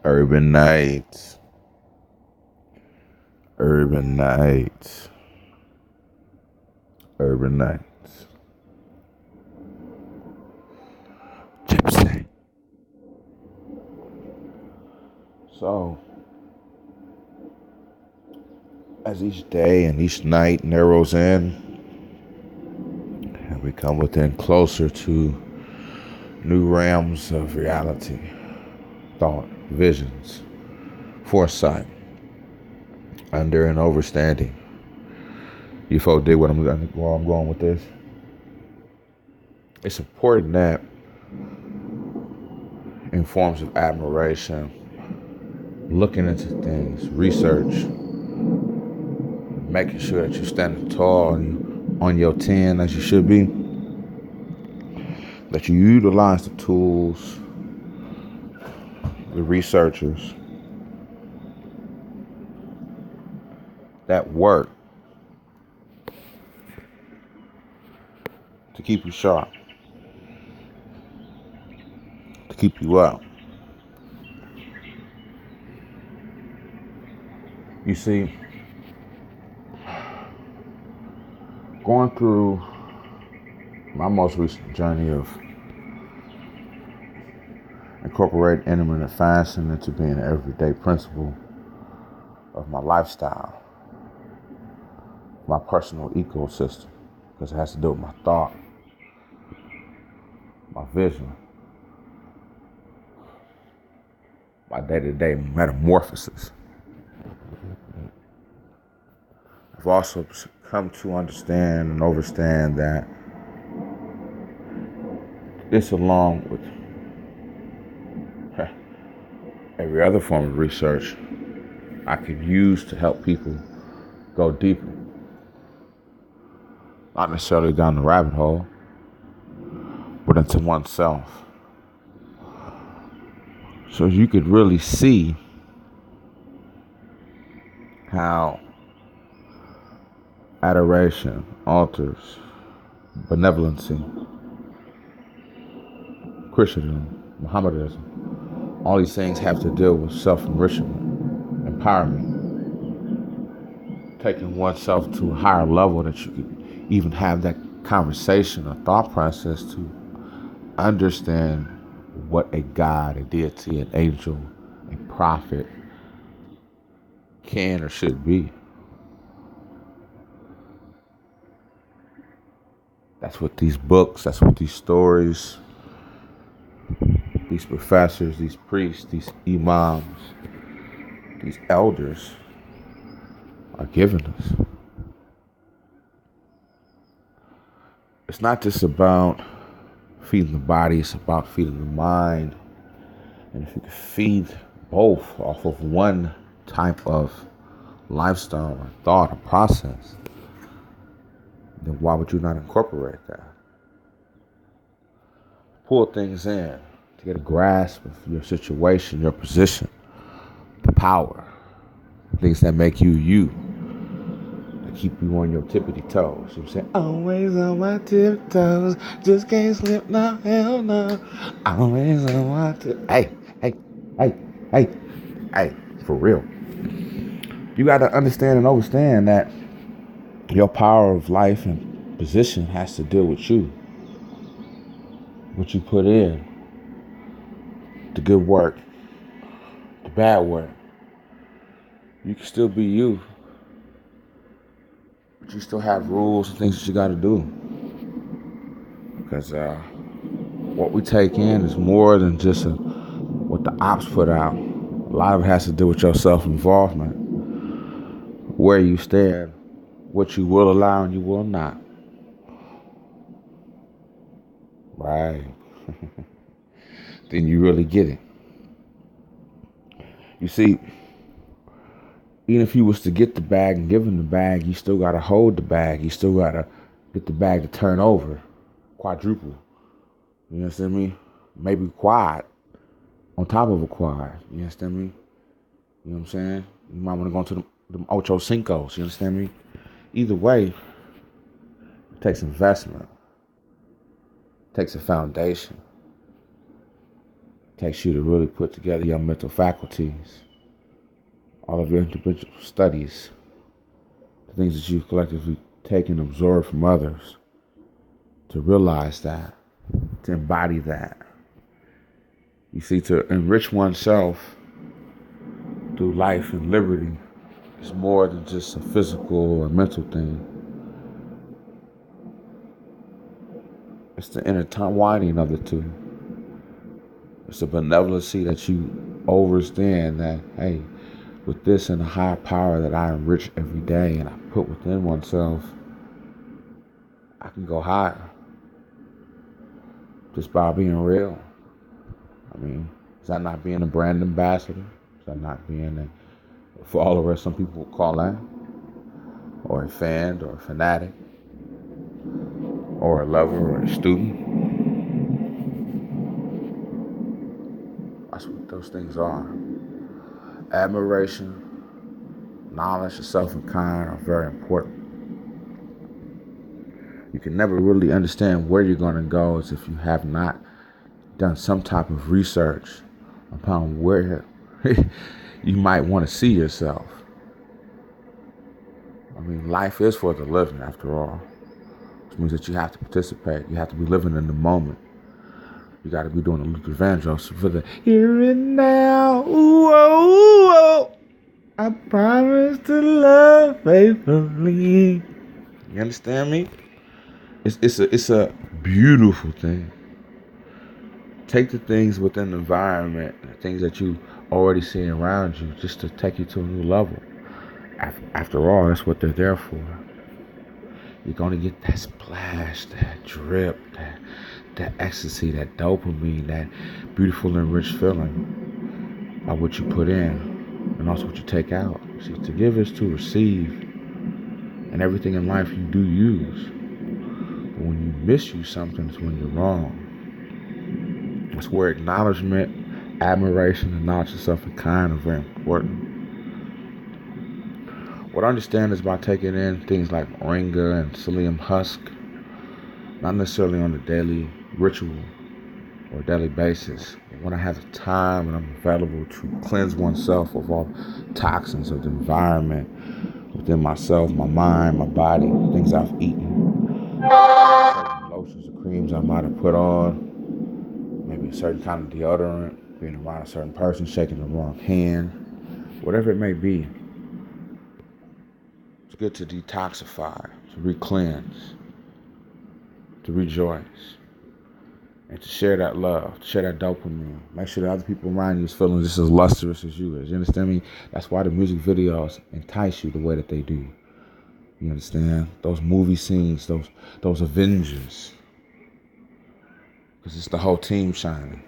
Urban Nights. Urban Nights. Urban Nights. Gypsy. So, as each day and each night narrows in, and we come within closer to new realms of reality, thought, visions, foresight, under and overstanding. You folks dig where I'm going with this? It's important that in forms of admiration, looking into things, research, making sure that you're standing tall and on your 10 as you should be, that you utilize the tools, the researchers that work to keep you sharp, to keep you up. You see, going through my most recent journey of incorporating intermittent fasting into being an everyday principle of my lifestyle, my personal ecosystem, because it has to do with my thought, my vision, my day-to-day metamorphosis. I've also come to understand and overstand that this, along with every other form of research, I could use to help people go deeper. Not necessarily down the rabbit hole, but into oneself. So you could really see how adoration, altars, benevolency, Christendom, Mohammedanism, all these things have to deal with self-enrichment, empowerment, taking oneself to a higher level that you could even have that conversation, a thought process to understand what a God, a deity, an angel, a prophet can or should be. That's what these books, that's what these stories, these professors, these priests, these imams, these elders are giving us. It's not just about feeding the body, it's about feeding the mind. And if you can feed both off of one type of lifestyle or thought or process, then why would you not incorporate that? Pull things in to get a grasp of your situation, your position, the power, things that make you you, that keep you on your tippity toes. You know what I'm saying? Always on my tiptoes, just can't slip now, hell no. Always on my tiptoes. Hey, for real. You got to understand and understand that your power of life and position has to deal with you. What you put in, the good work, the bad work. You can still be you, but you still have rules and things that you got to do. Because what we take in is more than just what the ops put out. A lot of it has to do with your self-involvement, where you stand, what you will allow and you will not. Right. Then you really get it. You see, even if you was to get the bag and give them the bag, you still got to hold the bag. You still got to get the bag to turn over, quadruple. You understand me? Maybe quad on top of a quad. You understand me? You know what I'm saying? You might want to go into the Ocho Cincos. You understand me? Either way, it takes investment. It takes a foundation. Takes you to really put together your mental faculties, all of your individual studies, the things that you collectively take and absorb from others, to realize that, to embody that. You see, to enrich oneself through life and liberty is more than just a physical or mental thing. It's the intertwining of the two. It's a benevolency that you understand that, hey, with this and the higher power that I enrich every day and I put within oneself, I can go higher just by being real. I mean, is that not being a brand ambassador? Is that not being a follower, some people will call that? Or a fan, or a fanatic, or a lover, or a student? That's what those things are. Admiration, knowledge, of self, and kind are very important. You can never really understand where you're going to go as if you have not done some type of research upon where you might want to see yourself. I mean, life is for the living, after all. Which means that you have to participate. You have to be living in the moment. You got to be doing a Luther Vandross for the here and now. Ooh, oh, oh, I promise to love faithfully. You understand me? It's a beautiful thing. Take the things within the environment, the things that you already see around you, just to take you to a new level. After all, that's what they're there for. You're going to get that splash, that drip, that ecstasy, that dopamine, that beautiful and rich feeling by what you put in and also what you take out. See, to give is to receive, and everything in life you do use. But when you misuse something, it's when you're wrong. That's where acknowledgement, admiration, and knowledge of self and kind are very important. What I understand is by taking in things like moringa and psyllium husk, not necessarily on a daily ritual or daily basis, but when I have the time and I'm available to cleanse oneself of all toxins of the environment within myself, my mind, my body, things I've eaten, certain lotions or creams I might have put on, maybe a certain kind of deodorant, being around a certain person, shaking the wrong hand, whatever it may be. It's good to detoxify, to re-cleanse, to rejoice, and to share that love, to share that dopamine. Make sure that other people around you is feeling just as lustrous as you is. You understand me? That's why the music videos entice you the way that they do. You understand? Those movie scenes, those Avengers. Because it's the whole team shining.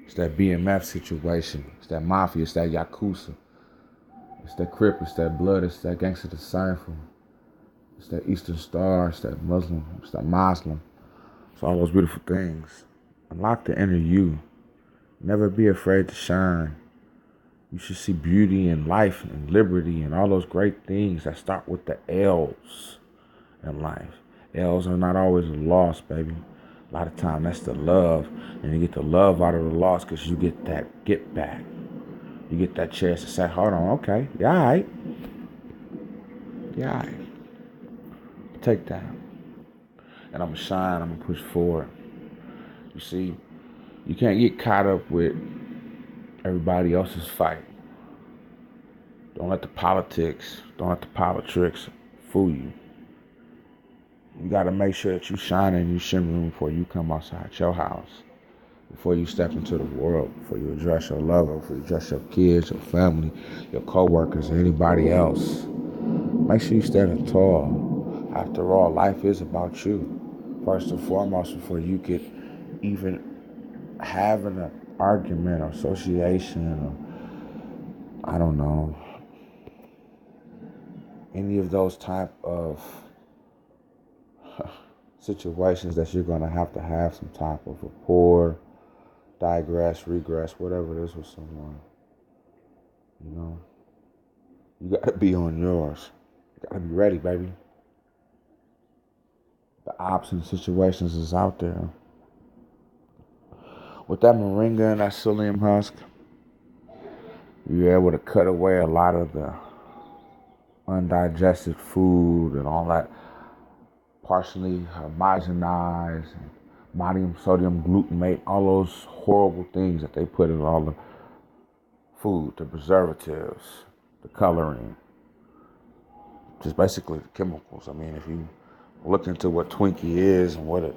It's that BMF situation. It's that Mafia. It's that Yakuza. It's that Crip. It's that Blood. It's that Gangster Disciple. It's that Eastern Star. It's that Muslim. It's that Muslim. It's all those beautiful things. Unlock the inner you. Never be afraid to shine. You should see beauty and life and liberty and all those great things that start with the L's in life. L's are not always a loss, baby. A lot of time that's the love. And you get the love out of the loss because you get that get back. You get that chance to say, hold on, okay, yeah, all right. Yeah, all right. Take that. And I'm going to shine, I'm going to push forward. You see, you can't get caught up with everybody else's fight. Don't let the politics, don't let the politics fool you. You got to make sure that you shine and you shimmering before you come outside your house. Before you step into the world, before you address your lover, before you address your kids, your family, your co-workers, or anybody else. Make sure you stand tall. After all, life is about you. First and foremost, before you could even have an argument or association or, I don't know, any of those type of situations that you're going to have some type of rapport, digress, regress, whatever it is with someone. You know, you got to be on yours. You got to be ready, baby. The options, situations is out there. With that moringa and that psyllium husk, you're able to cut away a lot of the undigested food and all that partially homogenized, ammonium, sodium, glutamate, all those horrible things that they put in all the food, the preservatives, the coloring, just basically the chemicals. I mean, if you look into what Twinkie is and what it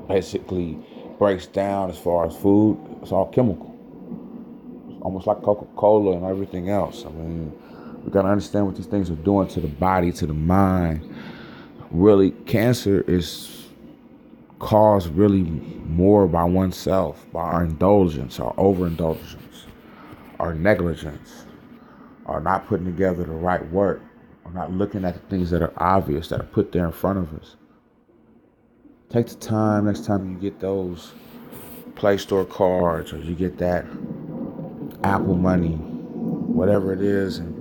basically breaks down as far as food, it's all chemical. It's almost like Coca-Cola and everything else. I mean, we got to understand what these things are doing to the body, to the mind. Really, cancer is caused really more by oneself, by our indulgence, our overindulgence, our negligence, our not putting together the right work, or not looking at the things that are obvious, that are put there in front of us. Take the time next time you get those Play Store cards or you get that Apple money, whatever it is, and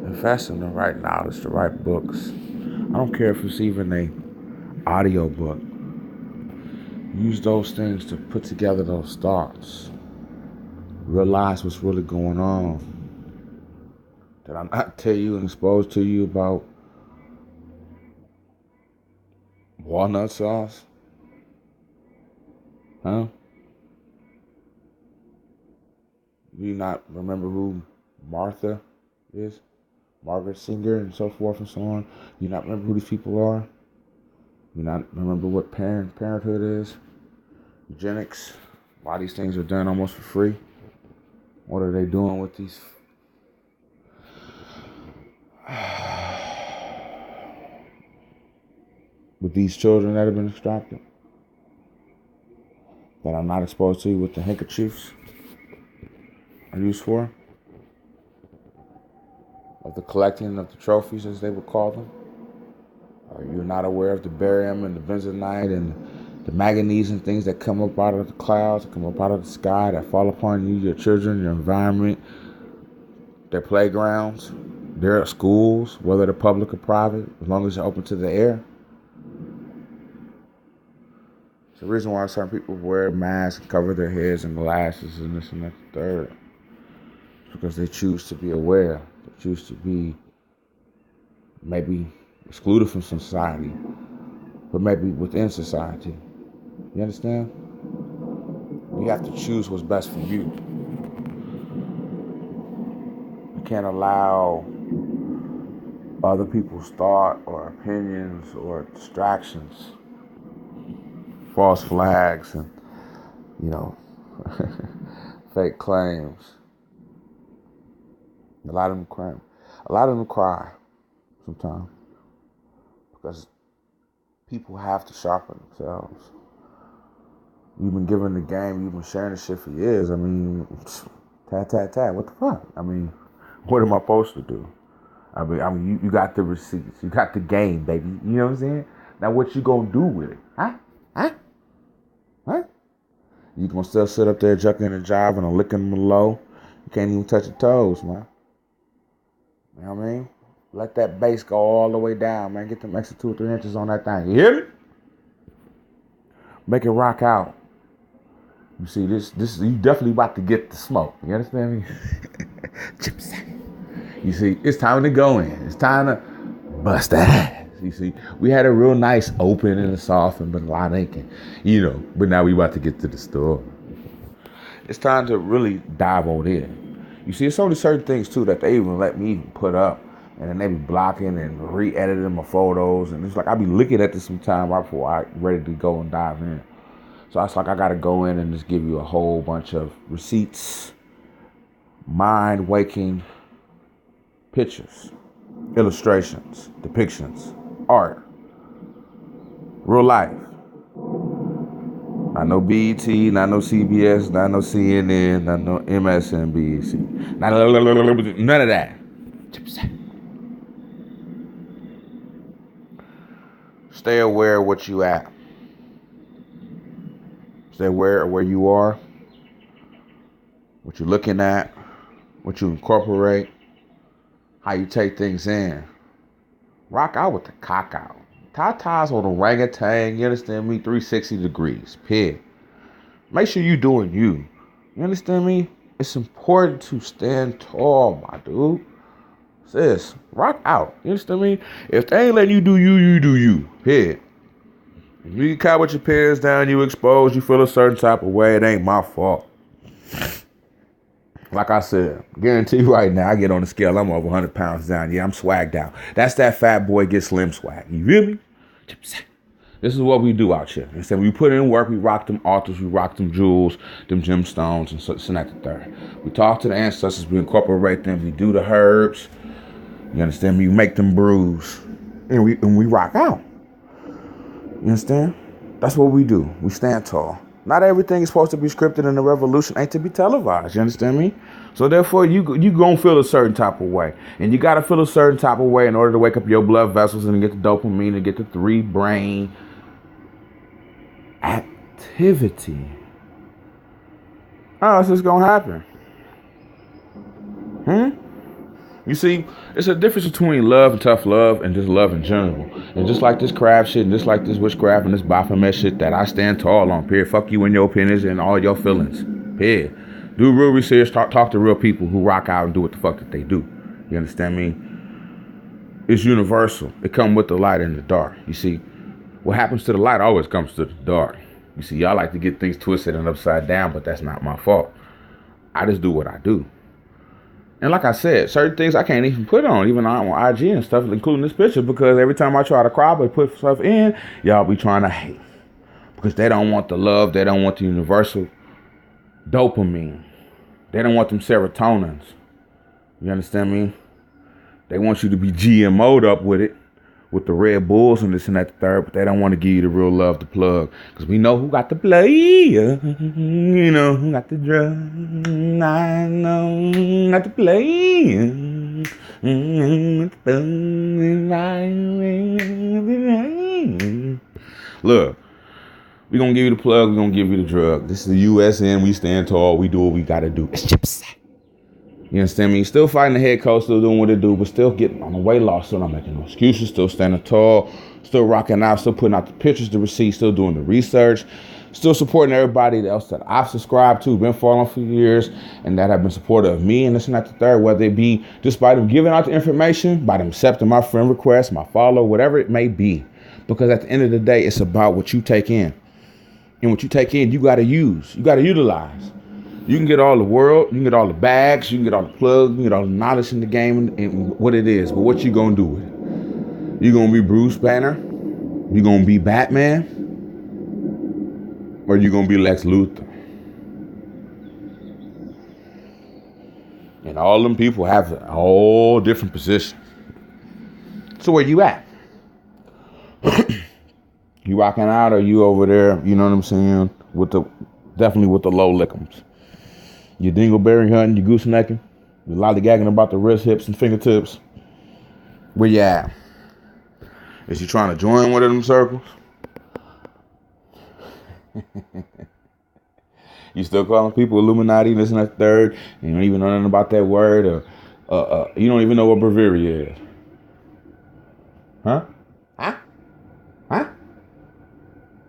invest in the right knowledge, the right books. I don't care if it's even a audio book. Use those things to put together those thoughts. Realize what's really going on. Did I not tell you and expose to you about walnut sauce? Huh? Do you not remember who Martha is? Margaret Singer and so forth and so on? You not remember who these people are? You not remember what parenthood is? Eugenics? Why these things are done almost for free? What are they doing with these? With these children that have been extracted? That I'm not exposed to, what the handkerchiefs are used for? Of the collecting of the trophies, as they would call them? Or you're not aware of the barium and the bentonite and the manganese and things that come up out of the clouds, that come up out of the sky, that fall upon you, your children, your environment, their playgrounds, their schools, whether they're public or private, as long as they're open to the air. It's the reason why certain people wear masks and cover their heads and glasses and this and that and the third. It's because they choose to be aware. They choose to be maybe excluded from society, but maybe within society. You understand? You have to choose what's best for you. You can't allow other people's thought or opinions or distractions, false flags, and, fake claims. A lot of them cry sometimes because people have to sharpen themselves. You've been given the game, you've been sharing the shit for years. I mean, tat, what the fuck? I mean, what am I supposed to do? I mean, you got the receipts, you got the game, baby. You know what I'm saying? Now what you gonna do with it? Huh? You gonna still sit up there jucking and jiving and licking them low? You can't even touch your toes, man. You know what I mean? Let that bass go all the way down, man. Get them extra 2 or 3 inches on that thing. You hear me? Make it rock out. You see, this you definitely about to get the smoke. You understand me? Gypsy. You see, it's time to go in. It's time to bust that ass. You see, we had a real nice open and a soft and melodic, and, but now we about to get to the store. It's time to really dive on in. You see, it's only certain things, too, that they even let me put up, and then they be blocking and re-editing my photos, and it's like I be looking at this sometime right before I ready to go and dive in. So it's like I got to go in and just give you a whole bunch of receipts, mind-waking pictures, illustrations, depictions, art, real life. Not no BET, not no CBS, not no CNN, not no MSNBC. None of that. Stay aware of what you at. Stay aware of where you are, what you're looking at, what you incorporate, how you take things in. Rock out with the cock out. Tatas on orangutan, you understand me? 360 degrees, pig. Make sure you doing you. You understand me? It's important to stand tall, my dude. Sis, rock out. You understand me? If they ain't letting you do you, you do you. Head. If you caught with your pants down, you exposed, you feel a certain type of way, it ain't my fault. Like I said, guarantee you right now, I get on the scale, I'm over 100 pounds down. Yeah, I'm swagged out. That's that fat boy get slim swag. You feel me? This is what we do out here. Instead, we put in work, we rock them altars, we rock them jewels, them gemstones, and so that the third. We talk to the ancestors, we incorporate them, we do the herbs. You understand me? We make them brews, and we rock out. You understand? That's what we do. We stand tall. Not everything is supposed to be scripted, and the revolution ain't to be televised. You understand me? So therefore, you gonna feel a certain type of way, and you gotta feel a certain type of way in order to wake up your blood vessels and get the dopamine and get the 3 brain activity. Oh, it's just gonna happen. You see, it's a difference between love and tough love and just love in general. And just like this craft shit and just like this witchcraft and this Baphomet shit that I stand tall on, period. Fuck you and your opinions and all your feelings, period. Do real research, talk to real people who rock out and do what the fuck that they do. You understand me? It's universal. It comes with the light and the dark. You see, what happens to the light always comes to the dark. You see, y'all like to get things twisted and upside down, but that's not my fault. I just do what I do. And like I said, certain things I can't even put on, even on IG and stuff, including this picture, because every time I try to cry but put stuff in, y'all be trying to hate. Because they don't want the love, they don't want the universal dopamine. They don't want them serotonins. You understand me? They want you to be GMO'd up with it, with the Red Bulls and this and that, the third, but they don't want to give you the real love, the plug. Because we know who got the play, you know who got the drug. I know who got the play. Look, we going to give you the plug, we going to give you the drug. This is the USN, we stand tall, we do what we got to do. It's Gypsy. You understand me? Still fighting the head coach, still doing what it do, but still getting on the weight loss, still not making no excuses, still standing tall, still rocking out, still putting out the pictures, the receipts, still doing the research, still supporting everybody else that I've subscribed to, been following for years, and that have been supportive of me, and this and that the third, whether it be just by them giving out the information, by them accepting my friend requests, my follow, whatever it may be. Because at the end of the day, it's about what you take in. And what you take in, you got to use. You got to utilize. You can get all the world, you can get all the bags, you can get all the plugs, you can get all the knowledge in the game and what it is. But what you gonna do with it? You gonna be Bruce Banner? You gonna be Batman? Or you gonna be Lex Luthor? And all them people have all different positions. So where you at? You rocking out, or you over there, you know what I'm saying, definitely with the low lickums. You dingleberry hunting, you goosenecking, you lollygagging about the wrist, hips, and fingertips. Where you at? Is you trying to join one of them circles? You still calling people Illuminati, this and that third, and you don't even know nothing about that word, or you don't even know what breviary is. Huh?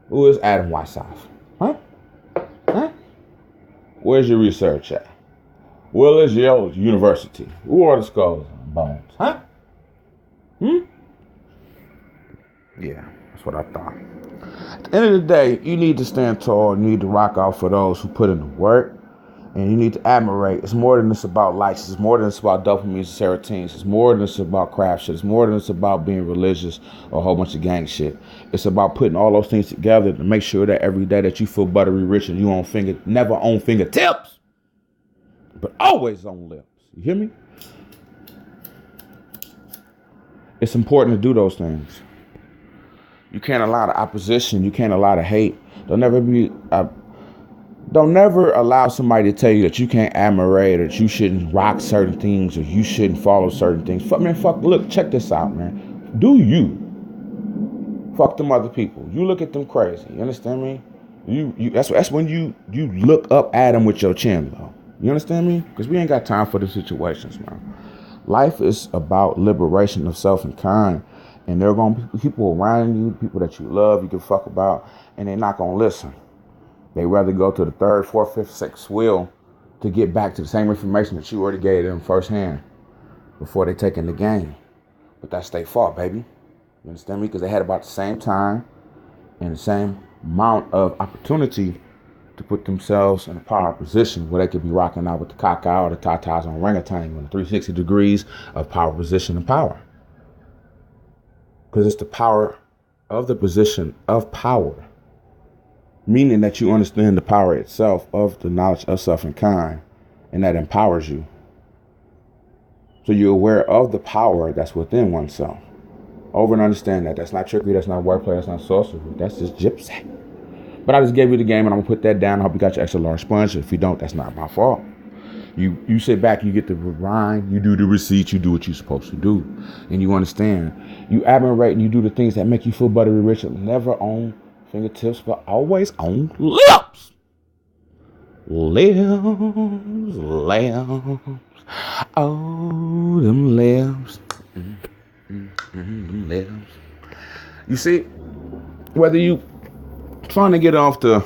Who is Adam Weishaupt? Huh? Where's your research at? Where is Yale University? Who are the skulls and bones? Huh? Yeah, that's what I thought. At the end of the day, you need to stand tall. You need to rock out for those who put in the work. And you need to admirate. It's more than this about lights. It's more than this about dopamine and serotonin. It's more than this about craft shit. It's more than this about being religious or a whole bunch of gang shit. It's about putting all those things together to make sure that every day that you feel buttery rich and you never on fingertips, but always on lips. You hear me? It's important to do those things. You can't allow the opposition. You can't allow the hate. Don't never allow somebody to tell you that you can't admirate or that you shouldn't rock certain things or you shouldn't follow certain things. Look, check this out, man. Do you? Fuck them other people. You look at them crazy. You understand me? That's when you look up at them with your chin low. You understand me? Because we ain't got time for the situations, man. Life is about liberation of self and kind. And there are going to be people around you, people that you love, you can fuck about, and they're not going to listen. They rather go to the third, fourth, fifth, sixth wheel to get back to the same information that you already gave them firsthand before they take in the game. But that's their fault, baby. You understand me? Because they had about the same time and the same amount of opportunity to put themselves in a power position where they could be rocking out with the caca or the tatas on orangutan in 360 degrees of power, position, and power. Because it's the power of the position of power, meaning that you understand the power itself of the knowledge of self and kind, and that empowers you. So you're aware of the power that's within oneself. Over and understand that. That's not trickery, that's not wordplay, that's not sorcery. That's just gypsy. But I just gave you the game, and I'm going to put that down. I hope you got your extra large sponge. If you don't, that's not my fault. You sit back, you get the rewind, you do the receipts, you do what you're supposed to do. And you understand. You admirate and you do the things that make you feel buttery rich, never on fingertips, but always on lips. Lips, lips. Oh, them lips. Them lips. You see, whether you trying to get off the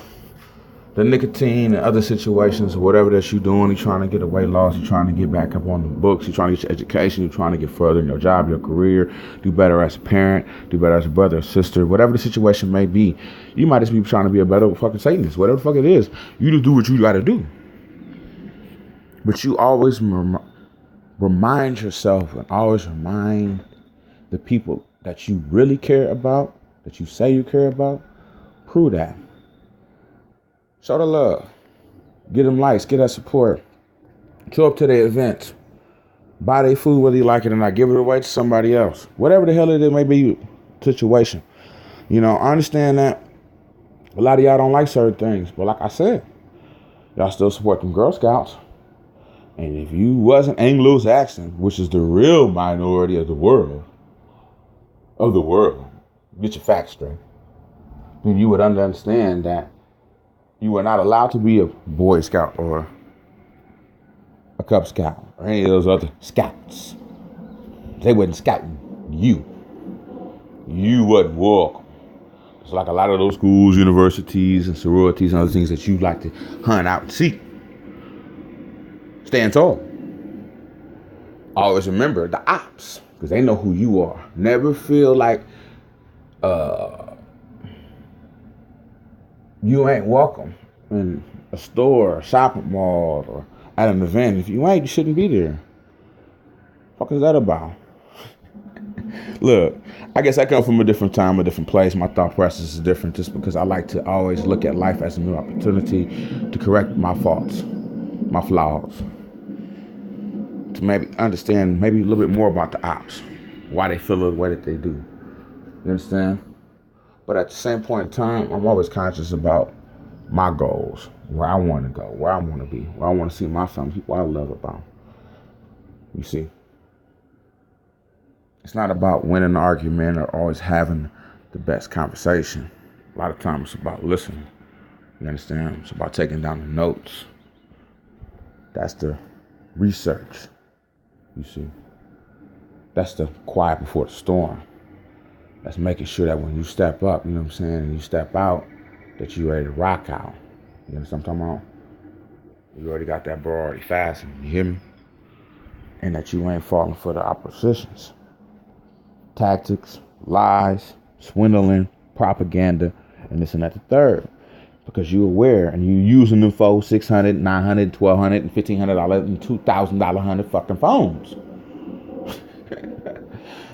nicotine and other situations or whatever that you're doing, you're trying to get a weight loss, you're trying to get back up on the books, you're trying to get your education, you're trying to get further in your job, your career, do better as a parent, do better as a brother or sister, whatever the situation may be, you might just be trying to be a better fucking Satanist, whatever the fuck it is. You just do what you gotta do. But you always remind yourself and always remind the people that you really care about, that you say you care about, prove that. Show the love. Get them likes. Get that support. Show up to their events. Buy their food whether you like it or not. Give it away to somebody else. Whatever the hell it may be situation. You know, I understand that a lot of y'all don't like certain things. But like I said, y'all still support them Girl Scouts. And if you wasn't Anglo-Saxon, which is the real minority of the world, get your facts straight, then you would understand that you were not allowed to be a Boy Scout or a Cub Scout or any of those other scouts. They wasn't scouting you. You wasn't welcome. It's like a lot of those schools, universities, and sororities and other things that you like to hunt out and see. Stand tall. Always remember the ops, because they know who you are. Never feel like you ain't welcome in a store, a shopping mall, or at an event. If you ain't, you shouldn't be there. What is that about? Look, I guess I come from a different time, a different place. My thought process is different just because I like to always look at life as a new opportunity to correct my faults, my flaws, to maybe understand maybe a little bit more about the ops, why they feel the way that they do. You understand? But at the same point in time, I'm always conscious about my goals, where I want to go, where I want to be, where I want to see my family, people I love about. You see? It's not about winning an argument or always having the best conversation. A lot of times it's about listening. You understand? It's about taking down the notes. That's the research. You see? That's the quiet before the storm. That's making sure that when you step up, you know what I'm saying, and you step out, that you're ready to rock out. You understand what I'm talking about? You already got that bar already fastened, you hear me? And that you ain't falling for the oppositions. Tactics, lies, swindling, propaganda, and this and that the third. Because you're aware and you're using them for $600, $900, $1,200, and $1,500 and $2,000 fucking phones.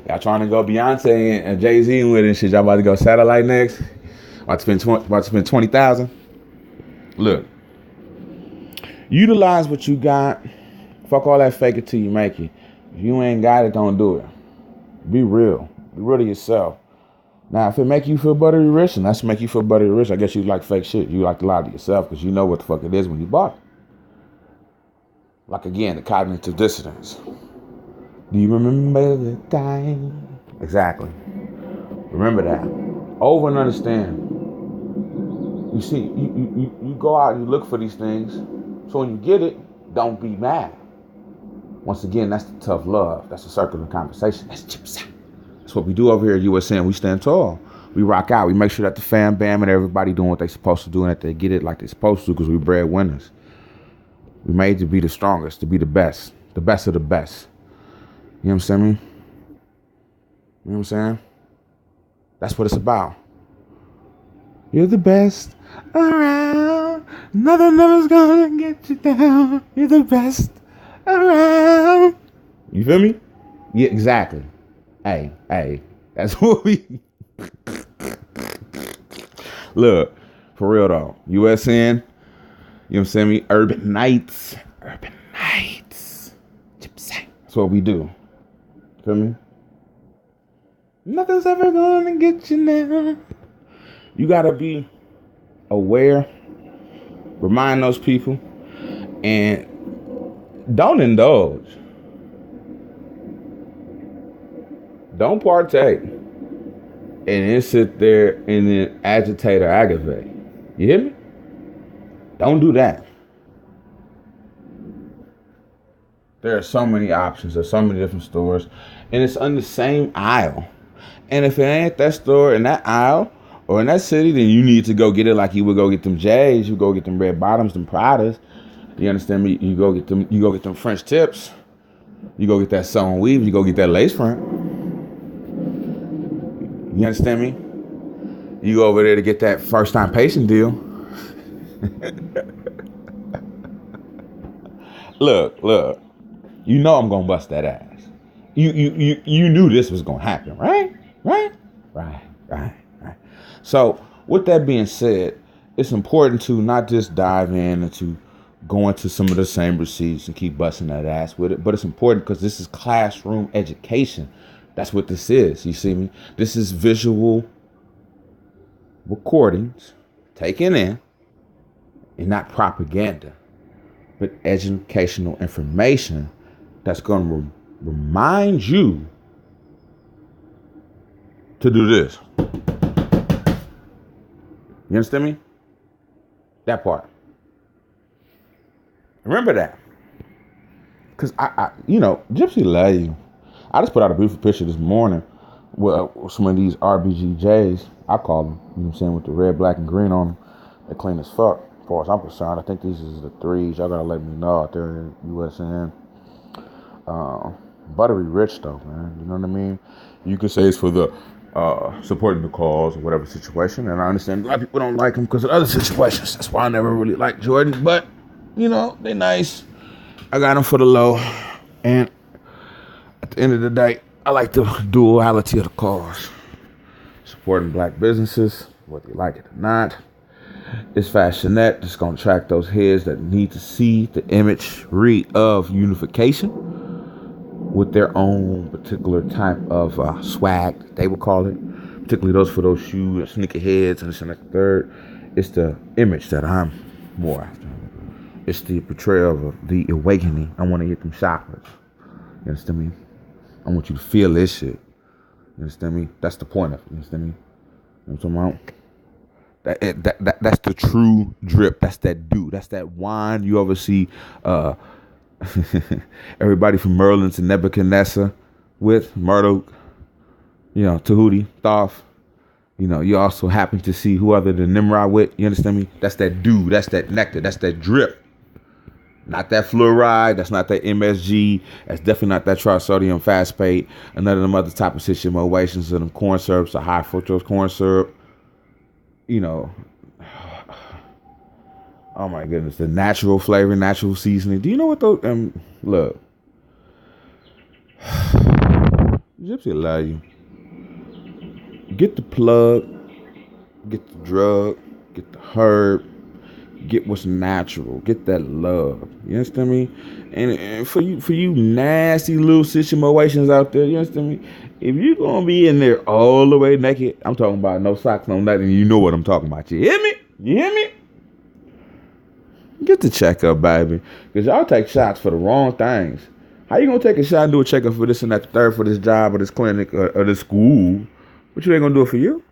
Y'all trying to go Beyonce and Jay-Z with it and shit. Y'all about to go satellite next? About to spend $20,000? Look. Utilize what you got. Fuck all that fake it till you make it. If you ain't got it, don't do it. Be real. Be real to yourself. Now, if it make you feel buttery rich, and that's make you feel buttery rich, I guess you like fake shit. You like to lie to yourself because you know what the fuck it is when you bought it. Like, again, the cognitive dissonance. Do you remember the time? Exactly. Remember that. Over and understand. You see, you go out and you look for these things. So when you get it, don't be mad. Once again, that's the tough love. That's the circular conversation. That's Gypsy. That's what we do over here at USN. We stand tall. We rock out. We make sure that the fam bam and everybody doing what they supposed to do and that they get it like they supposed to because we bred winners. We made to be the strongest, to be the best of the best. You know what I'm saying? You know what I'm saying? That's what it's about. You're the best around. Nothing ever's gonna get you down. You're the best around. You feel me? Yeah, exactly. Hey, that's what we. Look, for real though. USN, you know what I'm saying? Urban Nights. Gypsy. That's what we do. Feel me? Nothing's ever gonna get you now. You gotta be aware. Remind those people. And don't indulge. Don't partake. And then sit there and then agitate or aggravate. You hear me? Don't do that. There are so many options. There's so many different stores. And it's on the same aisle. And if it ain't that store in that aisle or in that city, then you need to go get it like you would go get them J's. You go get them red bottoms, them Pradas. You understand me? You go get them French tips. You go get that sewn weave. You go get that lace front. You understand me? You go over there to get that first time patient deal. Look. You know I'm gonna bust that ass. You knew this was gonna happen, right? Right. So with that being said, it's important to not just dive in and to go into some of the same receipts and keep busting that ass with it, but it's important because this is classroom education. That's what this is. You see me? This is visual recordings taken in and not propaganda, but educational information that's going to remind you to do this. You understand me? That part. Remember that. Because I Gypsy love you. I just put out a beautiful picture this morning with some of these RBGJs, I call them, you know what I'm saying, with the red, black, and green on them. They're clean as fuck, as far as I'm concerned. I think these is the 3s. Y'all gotta let me know out there in USN. Buttery rich though, man. You know what I mean? You could say it's for the supporting the cause or whatever situation, and I understand a lot of people don't like them because of other situations. That's why I never really liked Jordan, but, they nice. I got them for the low, and at the end of the day, I like the duality of the cause. Supporting black businesses, whether you like it or not. It's fashionette that's going to attract those heads that need to see the imagery of unification with their own particular type of swag, they would call it. Particularly those for those shoes, sneaker heads, and this and that third. It's the image that I'm more after. It's the portrayal of the awakening. I want to hit them chakras. You understand me? I want you to feel this shit. You understand me? That's the point of it. You understand me? You know what I'm talking about? That's the true drip. That's that dew. That's that wine you ever see everybody from Merlin to Nebuchadnezzar with Murdoch, Tahuti, Thoth. You also happen to see who other than Nimrod with. You understand me? That's that dew. That's that nectar. That's that drip. Not that fluoride. That's not that MSG. That's definitely not that trisodium phosphate. And none of them other type of situations of them corn syrups, the high fructose corn syrup. Oh my goodness, the natural flavor, natural seasoning. Do you know what those? Look, Gypsy love you. Get the plug, get the drug, get the herb, get what's natural, get that love. You understand me? And for you nasty little situations out there, you understand me? If you're gonna be in there all the way naked, I'm talking about no socks, no nothing. You know what I'm talking about. You hear me? You hear me? Get the checkup, baby. Because y'all take shots for the wrong things. How you gonna take a shot and do a checkup for this and that, the third for this job or this clinic or this school? But you ain't gonna do it for you?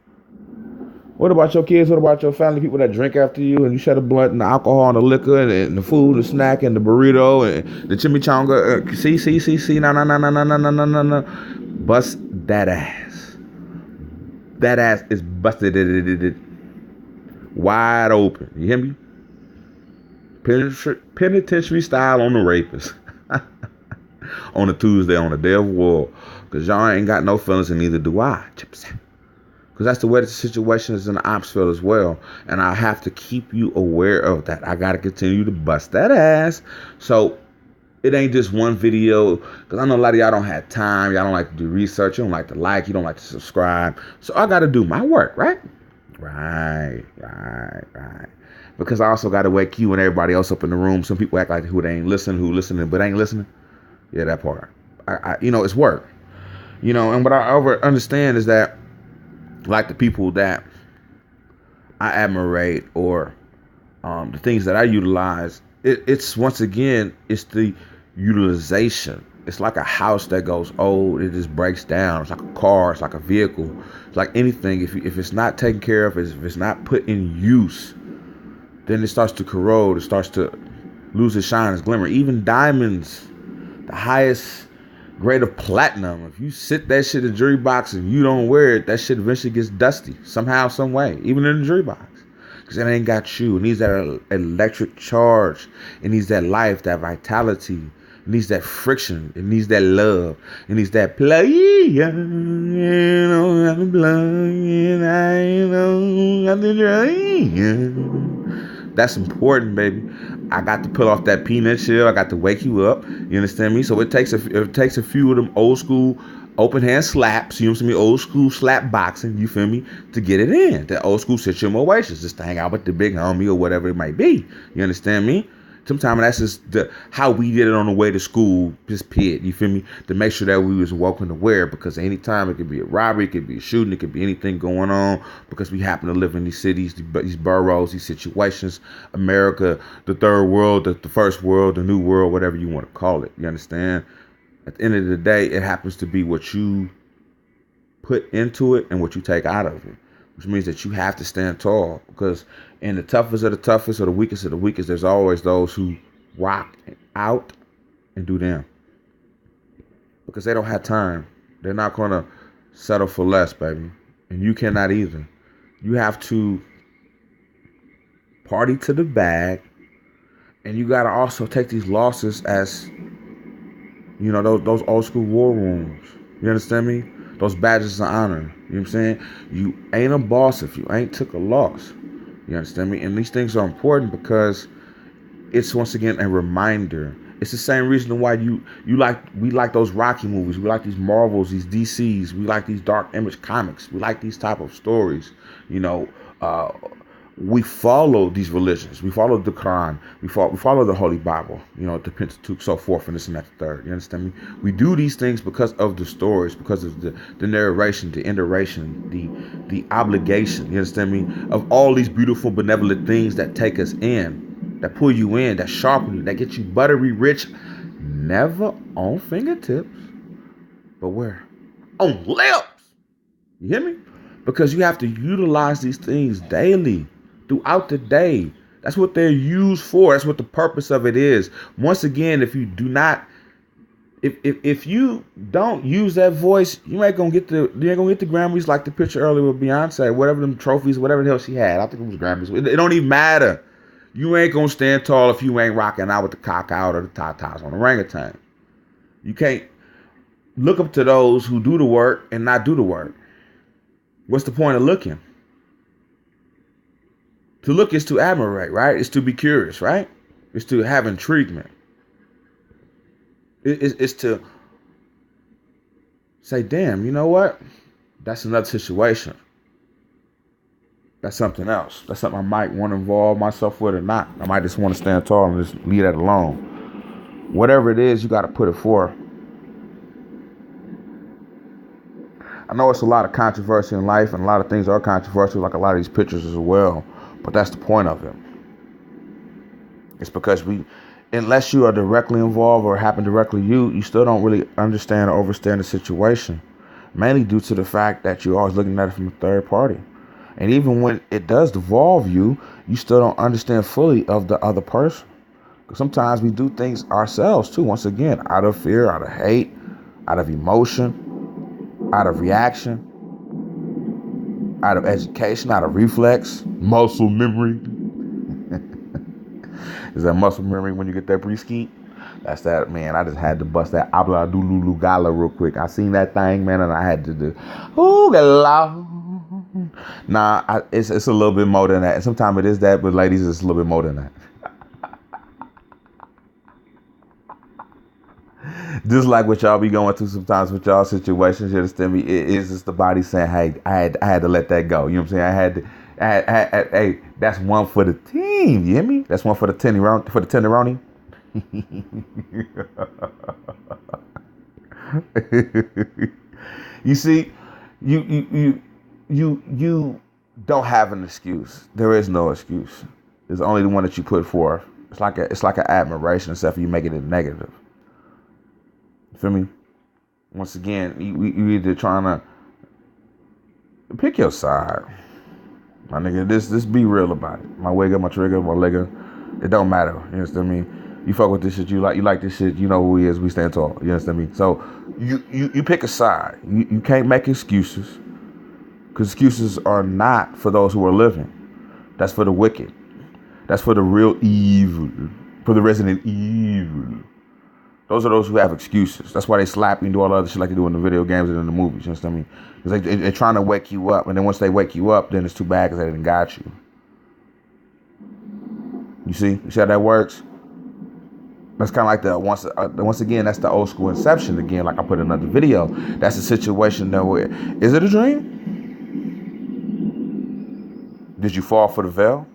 What about your kids? What about your family? People that drink after you and you share the blunt and the alcohol and the liquor and the food, the snack and the burrito and the chimichanga. See. No. Bust that ass. That ass is busted wide open. You hear me? Penitentiary style on the rapist. On a Tuesday, on the day of war. Because y'all ain't got no feelings, and neither do I. Gypsy. Because that's the way the situation is in the ops field as well. And I have to keep you aware of that. I got to continue to bust that ass. So it ain't just one video. Because I know a lot of y'all don't have time. Y'all don't like to do research. You don't like to like. You don't like to subscribe. So I got to do my work, right? Right. Because I also got to wake you and everybody else up in the room. Some people act like who they ain't listening, who listening but ain't listening. Yeah, that part. It's work. And what I over understand is that, like the people that I admirate or the things that I utilize, it's once again, it's the utilization. It's like a house that goes old, it just breaks down. It's like a car, it's like a vehicle. It's like anything. If it's not taken care of, if it's not put in use, then it starts to corrode. It starts to lose its shine, its glimmer. Even diamonds, the highest grade of platinum, if you sit that shit in the jury box and you don't wear it, that shit eventually gets dusty somehow, some way, even in the jury box, because it ain't got you. It needs that electric charge. It needs that life, that vitality. It needs that friction. It needs that love. It needs that play. That's important, baby. I got to pull off that peanut shell. I got to wake you up. You understand me? So it takes a few of them old school open hand slaps. You understand me? Old school slap boxing. You feel me? To get it in. That old school situations, just to hang out with the big homie or whatever it might be. You understand me? Sometimes that's just how we did it on the way to school, just pit, you feel me? To make sure that we was welcome to wear, because anytime it could be a robbery, it could be a shooting, it could be anything going on, because we happen to live in these cities, these boroughs, these situations, America, the third world, the first world, the new world, whatever you want to call it. You understand? At the end of the day, it happens to be what you put into it and what you take out of it, which means that you have to stand tall, because in the toughest of the toughest or the weakest of the weakest, there's always those who rock out and do them, because they don't have time. They're not going to settle for less, baby. And you cannot either. You have to party to the bag, and you got to also take these losses as, those old school war wounds. You understand me? Those badges of honor. You know what I'm saying? You ain't a boss if you ain't took a loss. You understand me? And these things are important because it's, once again, a reminder. It's the same reason why we like those Rocky movies. We like these Marvels, these DCs. We like these Dark Image comics. We like these type of stories. We follow these religions. We follow the Quran. We follow the Holy Bible. The Pentateuch, so forth, and this and that, the third. You understand me? We do these things because of the stories, because of the narration, the iteration, the obligation. You understand me? Of all these beautiful, benevolent things that take us in, that pull you in, that sharpen you, that get you buttery rich, never on fingertips, but where? On lips. You hear me? Because you have to utilize these things daily, throughout the day. That's what they're used for. That's what the purpose of it is. Once again, if you do not, if you don't use that voice, you ain't gonna get the Grammys, like the picture earlier with Beyonce, whatever them trophies, whatever the hell she had. I think it was Grammys. It don't even matter. You ain't gonna stand tall if you ain't rocking out with the cock out or the tatas on the orangutan. You can't look up to those who do the work and not do the work. What's the point of looking? To look is to admire, right? It's to be curious, right? It's to have intriguement. It's to say, damn, you know what? That's another situation. That's something else. That's something I might want to involve myself with or not. I might just want to stand tall and just leave that alone. Whatever it is, you got to put it forth. I know it's a lot of controversy in life, and a lot of things are controversial, like a lot of these pictures as well. But that's the point of it. It's because unless you are directly involved or happen directly you still don't really understand or understand the situation. Mainly due to the fact that you're always looking at it from a third party. And even when it does devolve you still don't understand fully of the other person. Because sometimes we do things ourselves too, once again, out of fear, out of hate, out of emotion, out of reaction. out of education, out of reflex, muscle memory. Is that muscle memory when you get that pre-skeet? That's that, man. I just had to bust that abla dulu gala real quick. I seen that thing, man, and I had to do, ooh, gala. Nah, it's a little bit more than that. Sometimes it is that, but ladies, it's a little bit more than that. Just like what y'all be going through sometimes with y'all situations, you understand me? It is just the body saying, hey, I had to let that go. You know what I'm saying? Hey, that's one for the team. You hear me? That's one for the tenderoni. You see, you don't have an excuse. There is no excuse. There's only the one that you put forth. It's like an admiration except for you making it negative. You feel me? Once again, you either trying to pick your side. My nigga, this be real about it. My wigger, my trigger, my legger, it don't matter. You understand me? You fuck with this shit, you like this shit, you know who he is, we stand tall. You understand me? So you pick a side. You can't make excuses. Because excuses are not for those who are living. That's for the wicked. That's for the real evil. For the resident evil. Those are those who have excuses. That's why they slap you and do all the other shit like they do in the video games and in the movies. You understand me? Because they're trying to wake you up. And then once they wake you up, then it's too bad because they didn't got you. You see how that works? That's kind of like once again, that's the old school inception again, like I put in another video. That's a situation that where, is it a dream? Did you fall for the veil?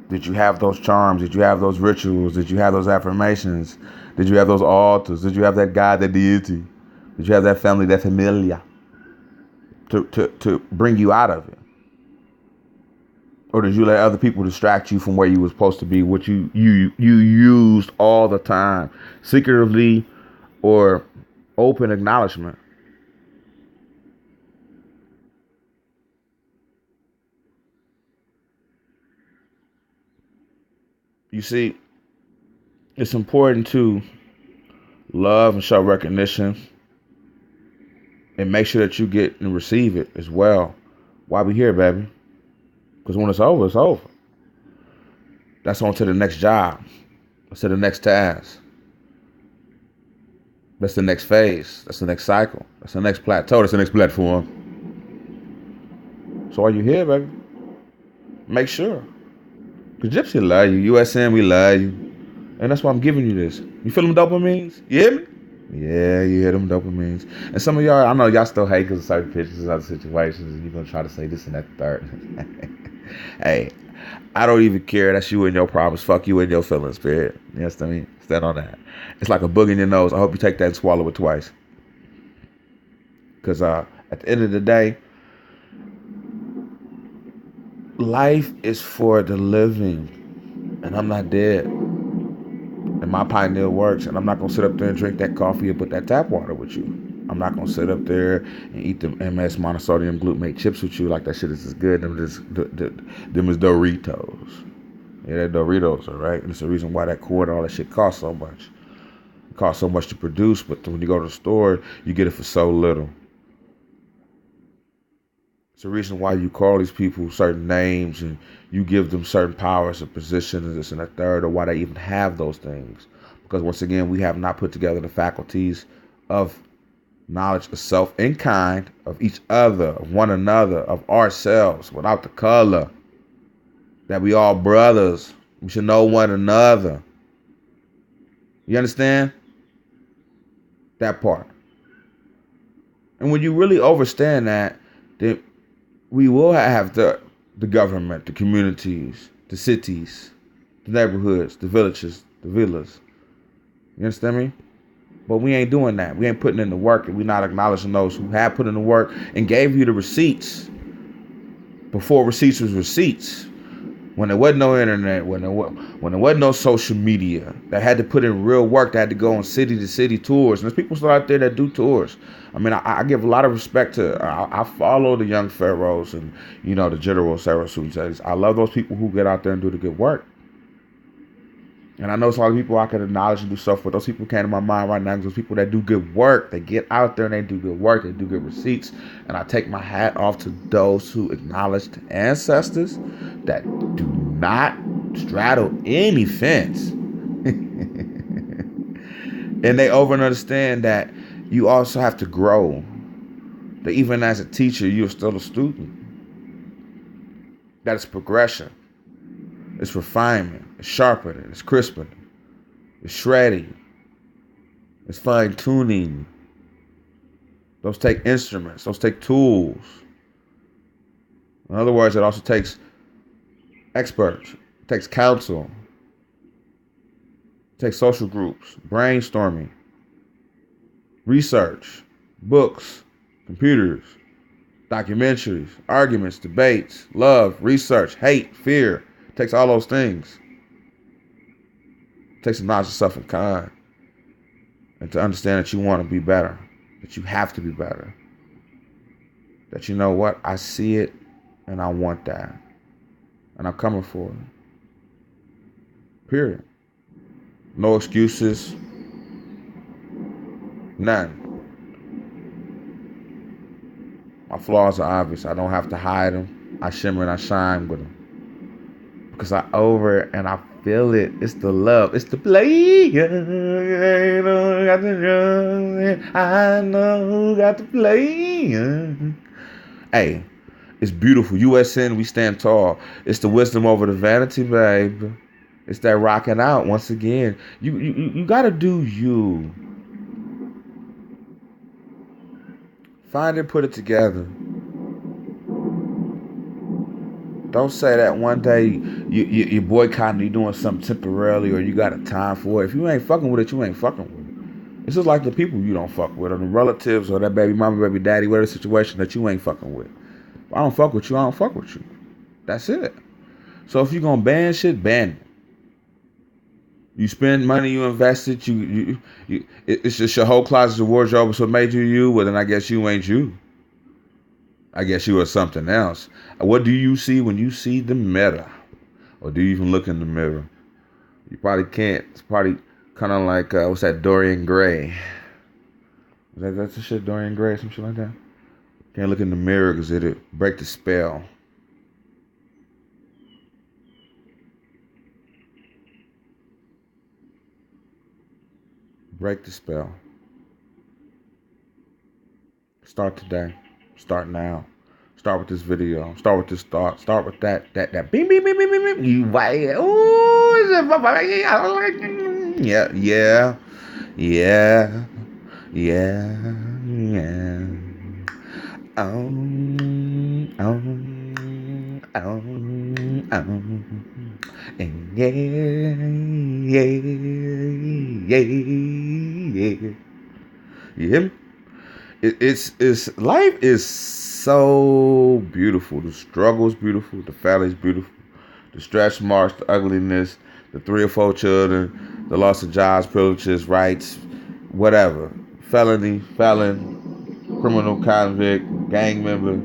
Did you have those charms? Did you have those rituals? Did you have those affirmations? Did you have those altars? Did you have that God, that deity? Did you have that family, that familia to bring you out of it? Or did you let other people distract you from where you were supposed to be, what you used all the time, secretively or open acknowledgement? You see, it's important to love and show recognition and make sure that you get and receive it as well. Why we here, baby? Because when it's over, it's over. That's on to the next job. That's to the next task. That's the next phase. That's the next cycle. That's the next plateau. That's the next platform. So are you here, baby? Make sure. Because Gypsy love you. USM, we love you. And that's why I'm giving you this. You feel them dopamines? You hear me? Yeah, you hear them dopamines. And some of y'all, I know y'all still hate because of certain pictures and other situations. And you're going to try to say this and that third. Hey, I don't even care. That's you and your problems. Fuck you and your feelings, period. You understand me? Stand on that. It's like a boog in your nose. I hope you take that and swallow it twice. Because at the end of the day, life is for the living. And I'm not dead. And my pineal works. And I'm not going to sit up there and drink that coffee or put that tap water with you. I'm not going to sit up there and eat them MS monosodium glutamate chips with you like that shit is as good. Them is Doritos. Yeah, they're Doritos, all right? And it's the reason why that cord and all that shit costs so much. It costs so much to produce, but when you go to the store, you get it for so little. It's the reason why you call these people certain names and you give them certain powers and positions and this and that third, or why they even have those things. Because once again, we have not put together the faculties of knowledge of self and kind, of each other, of one another, of ourselves, without the color. That we all brothers. We should know one another. You understand? That part. And when you really understand that, then we will have the government, the communities, the cities, the neighborhoods, the villages, the villas. You understand me? But we ain't doing that. We ain't putting in the work, and we're not acknowledging those who have put in the work and gave you the receipts before receipts was receipts. When there wasn't no internet, when there wasn't no social media, that had to put in real work, that had to go on city to city tours. And there's people still out there that do tours. I mean, I give a lot of respect to, I follow the young pharaohs and, the general Sarah Suits. I love those people who get out there and do the good work. And I know it's a lot of people I could acknowledge and do stuff with. Those people came to my mind right now. Those people that do good work. They get out there and they do good work. They do good receipts. And I take my hat off to those who acknowledge the ancestors that do not straddle any fence. And they over and understand that you also have to grow. That even as a teacher, you're still a student. That it's progression. It's refinement. It's sharpening. It's crisping. It's shredding. It's fine tuning. Those take instruments. Those take tools. In other words, it also takes experts. It takes counsel. It takes social groups, brainstorming, research, books, computers, documentaries, arguments, debates, love, research, hate, fear. It takes all those things. It takes some knowledge of self and kind. And to understand that you want to be better. That you have to be better. That you know what? I see it and I want that. And I'm coming for it. Period. No excuses. None. My flaws are obvious. I don't have to hide them. I shimmer and I shine with them. Because I over it and I feel it. It's the love. It's the play. I know who got to play. Hey, it's beautiful. USN, we stand tall. It's the wisdom over the vanity, babe. It's that rocking out once again. You gotta do you. Find it, put it together. Don't say that one day you're boycotting, you're doing something temporarily, or you got a time for it. If you ain't fucking with it, you ain't fucking with it. It's just like the people you don't fuck with, or the relatives, or that baby mama, baby daddy, whatever situation that you ain't fucking with. If I don't fuck with you, I don't fuck with you. That's it. So if you're gonna ban shit, ban it. You spend money, you invest it, it's just your whole closet of wardrobe is what made you you. Well, then I guess you ain't you. I guess you are something else. What do you see when you see the mirror? Or do you even look in the mirror? You probably can't. It's probably kind of like, what's that, Dorian Gray? That's the shit, Dorian Gray, some shit like that? Can't look in the mirror because it'll break the spell. Break the spell. Start today. Start now. Start with this video. Start with this thought. Start with that beep, beep, beep, beep, beep, beep. You white. Ooh, yeah. Oh. Yeah. You hear me? It's life is so beautiful. The struggle is beautiful. The family is beautiful. The stretch marks, the ugliness, the 3 or 4 children, the loss of jobs, privileges, rights, whatever. Felony, felon, criminal convict, gang member,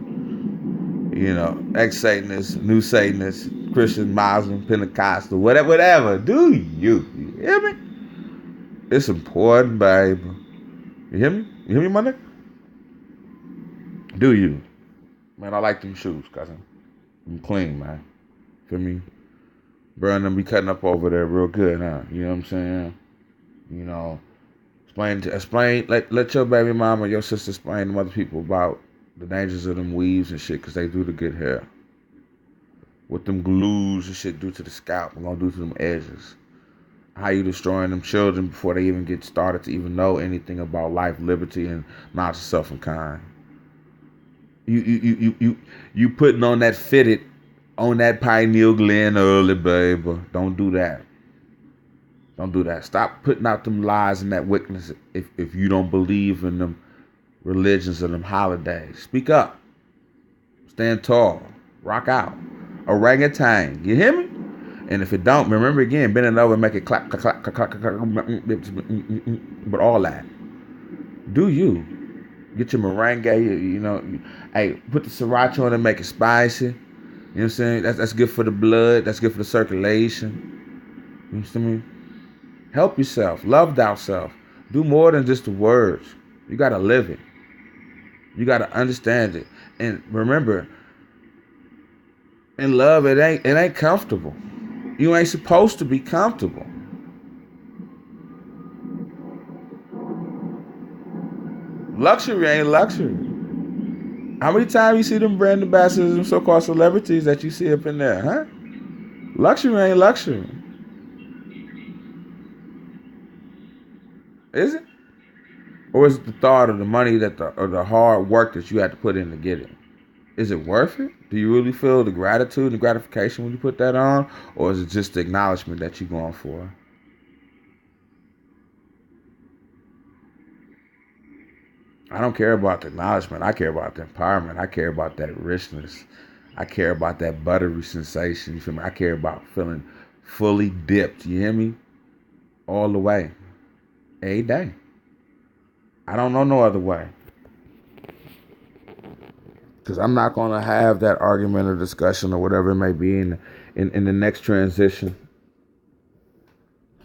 ex-Satanist, new Satanist, Christian, Muslim, Pentecostal, whatever. Do you? You hear me? It's important, baby. You hear me? You hear me, my nigga? Do you? Man, I like them shoes, cousin. I'm clean, man. Feel me? Bro, them be cutting up over there real good, huh? You know what I'm saying? Explain, let your baby mama, your sister explain to other people about the dangers of them weaves and shit, because they do the good hair. What them glues and shit do to the scalp, and gonna do to them edges. How you destroying them children before they even get started to even know anything about life, liberty, and knowledge of self and kind. You putting on that fitted, on that pineal gland early, baby. Don't do that. Don't do that. Stop putting out them lies and that wickedness if you don't believe in them religions or them holidays. Speak up. Stand tall. Rock out. Orangutan. You hear me? And if it don't, remember again, bend it over and make it clap, clap, clap, clap, clap, but all that. Do you? Get your meringue, hey, put the sriracha on and make it spicy. You know what I'm saying? That's good for the blood. That's good for the circulation. You know what I mean? Help yourself. Love thyself. Do more than just the words. You got to live it. You got to understand it. And remember, in love, it ain't comfortable. You ain't supposed to be comfortable. Luxury ain't luxury. How many times you see them brand ambassadors and so-called celebrities that you see up in there, huh? Luxury ain't luxury. Is it? Or is it the thought of the money or the hard work that you had to put in to get it? Is it worth it? Do you really feel the gratitude and gratification when you put that on? Or is it just the acknowledgement that you're going for? I don't care about the acknowledgement. I care about the empowerment. I care about that richness. I care about that buttery sensation. You feel me? I care about feeling fully dipped. You hear me? All the way. Every day. I don't know no other way. Because I'm not going to have that argument or discussion or whatever it may be in the next transition,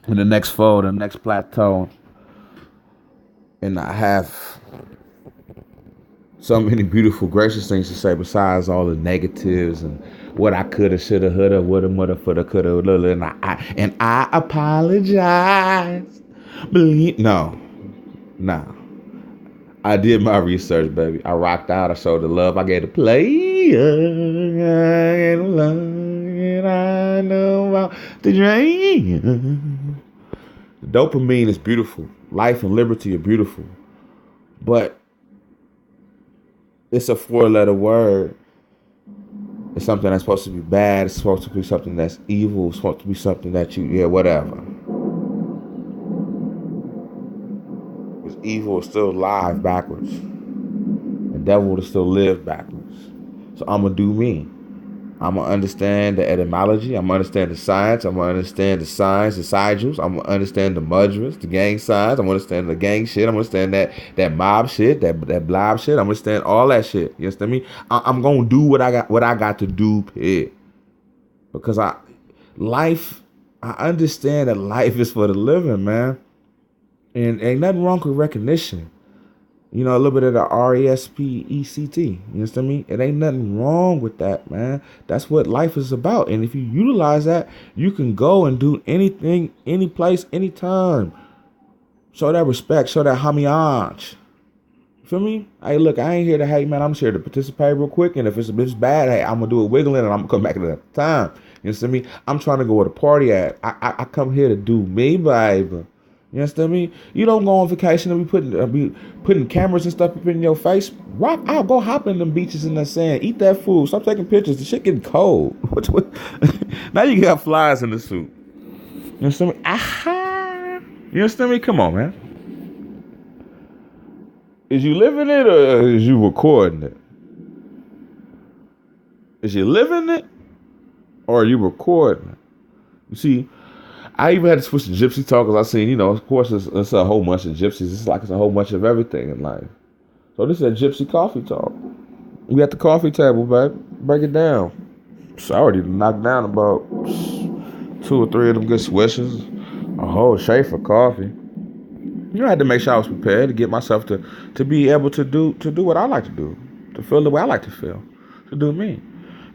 in the next fold, the next plateau. And I have so many beautiful, gracious things to say besides all the negatives and what I coulda, shoulda, woulda, woulda, woulda, coulda, and I apologize. No. I did my research, baby. I rocked out. I showed the love. I gave the play. I know about the drain. The dopamine is beautiful. Life and liberty are beautiful. But it's a 4-letter word. It's something that's supposed to be bad. It's supposed to be something that's evil. It's supposed to be something that whatever. Because evil is still alive backwards. The devil is still live backwards. So I'm going to do me. I'm going to understand the etymology. I'm going to understand the science. I'm going to understand the signs, the sigils. I'm going to understand the mudras, the gang signs. I'm going to understand the gang shit. I'm going to understand that mob shit, that blob shit. I'm going to understand all that shit. You understand me? I'm going to do what I got to do, period. Because I understand that life is for the living, man. And ain't nothing wrong with recognition. You know, a little bit of the RESPECT. You understand me? It ain't nothing wrong with that, man. That's what life is about. And if you utilize that, you can go and do anything, any place, anytime. Show that respect. Show that homage. You feel me? Hey, look, I ain't here to hate, man. I'm just here to participate real quick. And if it's bad, hey, I'm going to do a wiggling and I'm going to come back another time. You understand me? I'm trying to go where the party at. I come here to do me, baby. You understand me? You don't go on vacation and be putting cameras and stuff up in your face. Rock out, go hop in them beaches in the sand. Eat that food. Stop taking pictures. The shit getting cold. Now you got flies in the suit. You understand me? Aha! You understand me? Come on, man. Is you living it or is you recording it? Is you living it or are you recording it? You see, I even had to switch to Gypsy talk because I seen, of course, it's a whole bunch of gypsies. It's like it's a whole bunch of everything in life. So this is a Gypsy coffee talk. We at the coffee table, babe. Break it down. So I already knocked down about 2 or 3 of them good swishes. A whole Schaefer coffee. I had to make sure I was prepared to get myself to be able to do what I like to do. To feel the way I like to feel. To do me.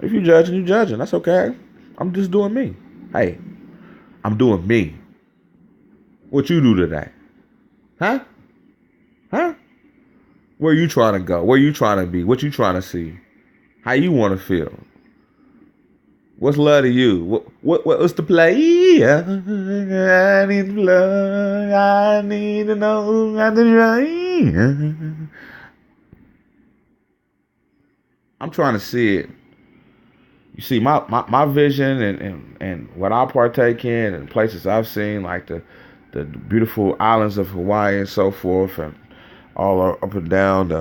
If you judging, you judging. That's okay. I'm just doing me. Hey. I'm doing me. What you do today? Huh? Where you trying to go? Where you trying to be? What you trying to see? How you want to feel? What's love to you? What's the play? I need love. I need to know how to rain. I'm trying to see it. You see, my vision and what I partake in and places I've seen, like the beautiful islands of Hawaii and so forth, and all up and down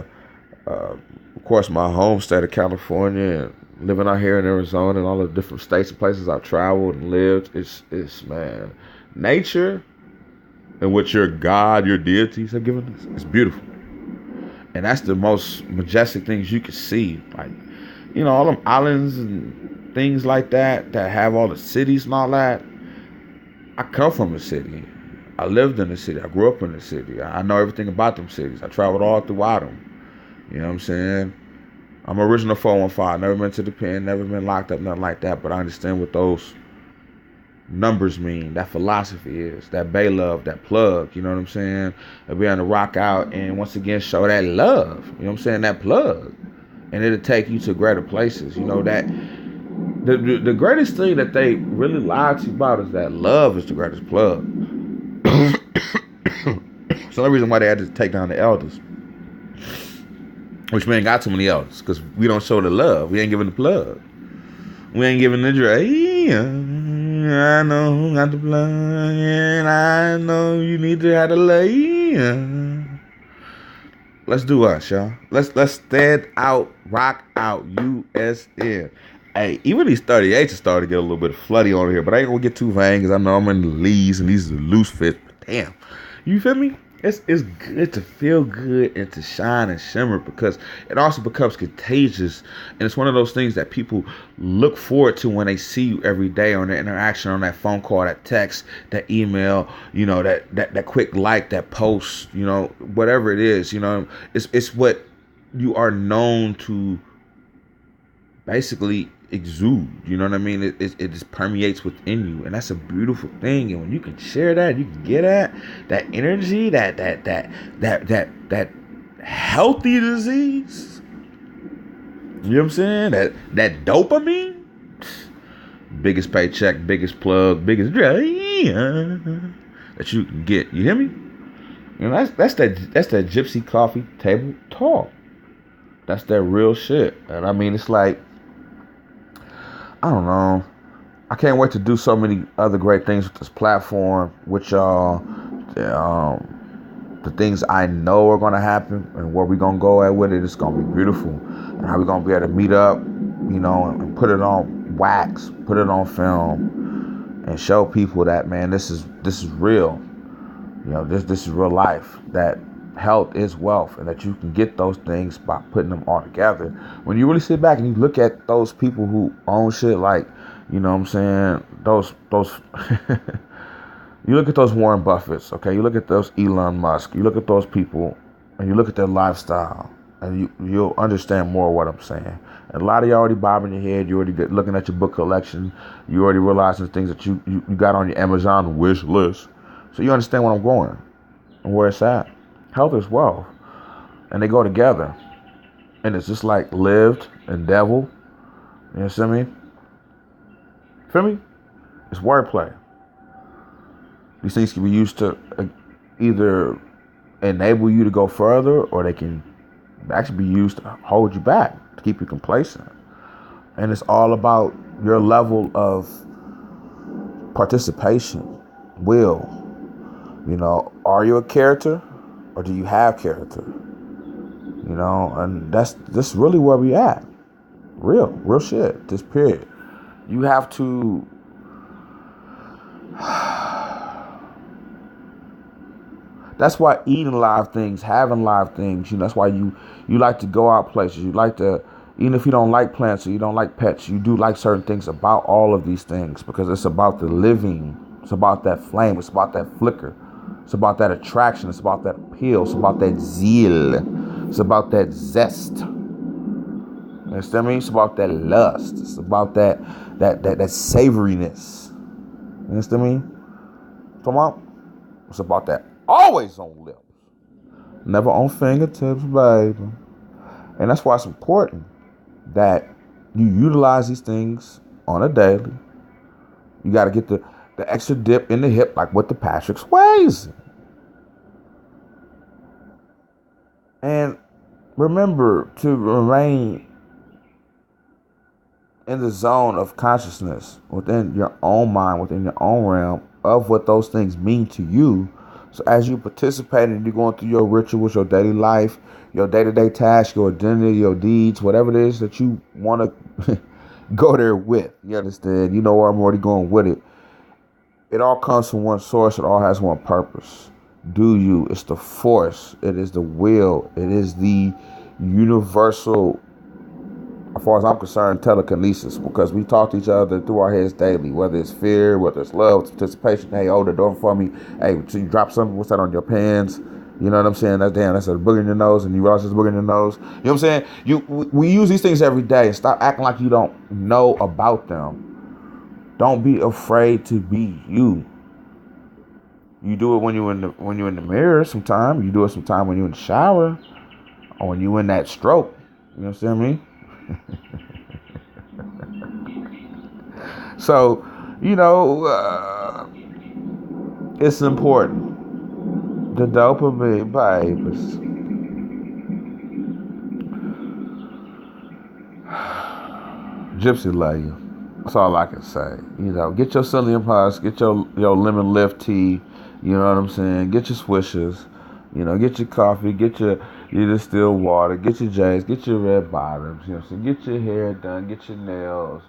of course, my home state of California, and living out here in Arizona and all the different states and places I've traveled and lived. It's man, nature and what your God, your deities have given us, it's beautiful. And that's the most majestic things you can see. Like, all them islands and things like that have all the cities and all that. I come from a city. I lived in the city. I grew up in the city. I know everything about them cities. I traveled all throughout them. You know what I'm saying? I'm original 415. Never been to the pen, never been locked up, nothing like that. But I understand what those numbers mean, that philosophy is, that Bay love, that plug, you know what I'm saying? And be on the rock out and once again show that love, you know what I'm saying? That plug. And it'll take you to greater places. You know that the greatest thing that they really lied to you about is that love is the greatest plug. It's the only reason why they had to take down the elders. Which we ain't got too many elders, because we don't show the love. We ain't giving the plug. We ain't giving the drain. I know who got the plug, and I know you need to have the love. Let's do us, y'all. Let's stand out, rock out, USN. Hey, even these 38s are starting to get a little bit floody on here, but I ain't gonna get too vain because I know I'm in the leads and these are loose fits. But damn, you feel me? It's good to feel good and to shine and shimmer because it also becomes contagious. And it's one of those things that people look forward to when they see you every day on their interaction, on that phone call, that text, that email, you know, that quick like, that post, you know, whatever it is, you know, it's what you are known to basically exude, you know what I mean? It just permeates within you, and that's a beautiful thing. And when you can share that, you can get at that energy, that healthy disease. You know what I'm saying? That dopamine, biggest paycheck, biggest plug, biggest drain that you can get. You hear me? You know that's that Gypsy coffee table talk. That's that real shit, and I mean it's like, I don't know. I can't wait to do so many other great things with this platform, with y'all. The things I know are going to happen and where we're going to go at with it, it's going to be beautiful. And how we're going to be able to meet up, you know, and put it on wax, put it on film, and show people that, man, this is real. You know, this is real life. That health is wealth, and that you can get those things by putting them all together. When you really sit back and you look at those people who own shit, like, you know what I'm saying, those you look at those Warren Buffetts, okay, you look at those Elon Musk, you look at those people and you look at their lifestyle, and you'll understand more of what I'm saying. And a lot of you already bobbing your head, you already looking at your book collection, you already realizing things that you got on your Amazon wish list, so you understand where I'm going and where it's at. Health is wealth, and they go together, and it's just like lived and devil. You know what I mean? Feel me? It's wordplay. These things can be used to either enable you to go further, or they can actually be used to hold you back, to keep you complacent. And it's all about your level of participation, will. You know, are you a character? Or do you have character? You know, and that's really where we at. Real shit. This period. You have to. That's why eating live things, having live things, you know, that's why you like to go out places. You like to, even if you don't like plants or you don't like pets, you do like certain things about all of these things, because it's about the living. It's about that flame. It's about that flicker. It's about that attraction. It's about that appeal. It's about that zeal. It's about that zest. You understand me? It's about that lust. It's about that savoriness. You understand me? Come on. It's about that always on lips, never on fingertips, baby. And that's why it's important that you utilize these things on a daily. You got to get the extra dip in the hip, like with the Patrick Swayze. And remember to remain in the zone of consciousness within your own mind, within your own realm of what those things mean to you. So as you participate and you're going through your rituals, your daily life, your day-to-day tasks, your identity, your deeds, whatever it is that you want to go there with, you understand? You know where I'm already going with it. It all comes from one source. It all has one purpose. Do you? It's the force. It is the will. It is the universal as far as I'm concerned, telekinesis, because we talk to each other through our heads daily, whether it's fear, whether it's love, it's participation. Hey, hold the door for me. Hey, so you drop something, what's that on your pants? You know what I'm saying? That's a booger in your nose, and you realize it's a booger in your nose. You know what I'm saying? We use these things every day. Stop acting like you don't know about them. Don't be afraid to be you. You do it when you're in the mirror sometime. You do it sometime when you're in the shower, or when you're in that stroke. You know what I'm saying? So, it's important. The dopamine, babies. Gypsy love you. That's all I can say. Get your psyllium husk, get your lemon lift tea. You know what I'm saying? Get your swishers. Get your coffee, get your distilled water, get your J's, get your red bottoms. You know what I'm saying? Get your hair done, get your nails,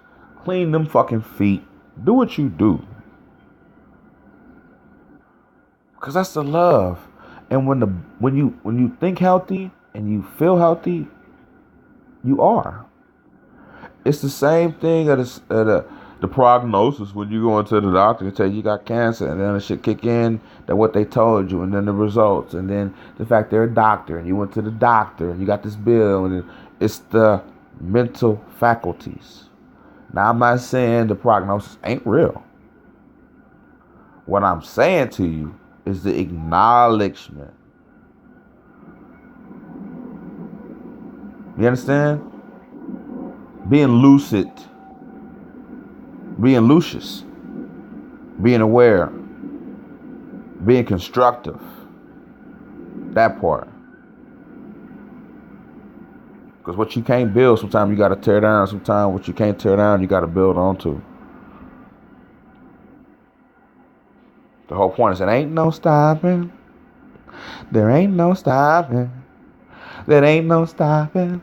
clean them fucking feet. Do what you do. Because that's the love. And when you think healthy and you feel healthy, you are. It's the same thing at the prognosis when you go into the doctor and tell you got cancer, and then the shit kick in that what they told you, and then the results, and then the fact they're a doctor and you went to the doctor and you got this bill, and it's the mental faculties. Now, I'm not saying the prognosis ain't real. What I'm saying to you is the acknowledgement. You understand? Being lucid, being lucious, being aware, being constructive. That part. Because what you can't build, sometimes you got to tear down. Sometimes what you can't tear down, you got to build onto. The whole point is, it ain't no stopping. There ain't no stopping. There ain't no stopping.